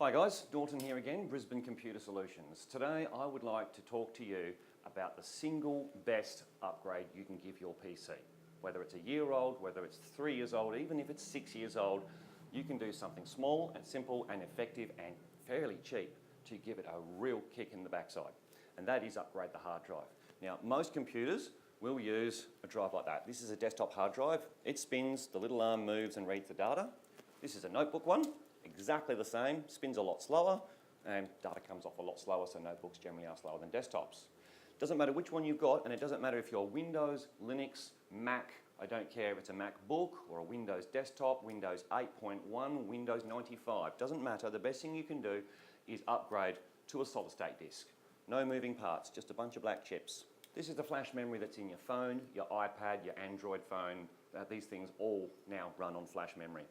Hi guys, Norton here again, Brisbane Computer Solutions. Today I would like to talk to you about the single best upgrade you can give your PC. Whether it's a year old, whether it's 3 years old, even if it's 6 years old, you can do something small and simple and effective and fairly cheap to give it a real kick in the backside. And that is upgrade the hard drive. Now, most computers will use a drive like that. This is a desktop hard drive. It spins, the little arm moves and reads the data. This is a notebook one. Exactly the same, spins a lot slower, and data comes off a lot slower, so notebooks generally are slower than desktops. Doesn't matter which one you've got, and it doesn't matter if you're Windows, Linux, Mac, I don't care if it's a MacBook or a Windows desktop, Windows 8.1, Windows 95, doesn't matter. The best thing you can do is upgrade to a solid state disk. No moving parts, just a bunch of black chips. This is the flash memory that's in your phone, your iPad, your Android phone. These things all now run on flash memory.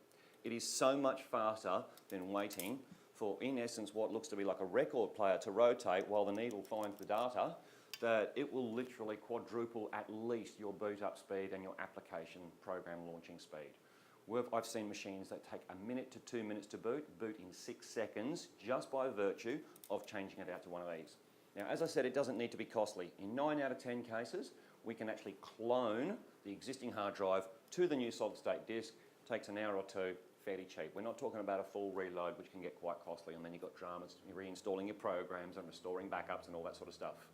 It is so much faster than waiting for, in essence, what looks to be like a record player to rotate while the needle finds the data, that it will literally quadruple at least your boot up speed and your application program launching speed. I've seen machines that take 1 minute to 2 minutes to boot in 6 seconds just by virtue of changing it out to one of these. Now, as I said, it doesn't need to be costly. In 9 out of 10 cases, we can actually clone the existing hard drive to the new solid state disk. Takes an hour or two, fairly cheap. We're not talking about a full reload, which can get quite costly, and then you've got dramas, you're reinstalling your programs and restoring backups and all that sort of stuff.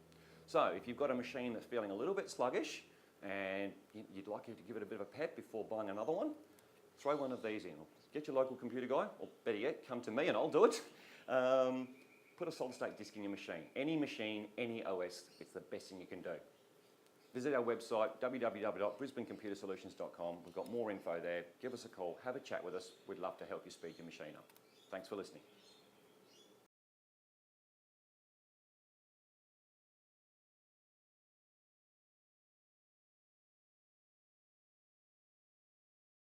So if you've got a machine that's feeling a little bit sluggish and you'd like to give it a bit of a pep before buying another one, throw one of these in. Get your local computer guy, or better yet, come to me and I'll do it. Put a solid state disk in your machine. Any OS, it's the best thing you can do. Visit our website, www.brisbanecomputersolutions.com. We've got more info there. Give us a call, have a chat with us. We'd love to help you speed your machine up. Thanks for listening.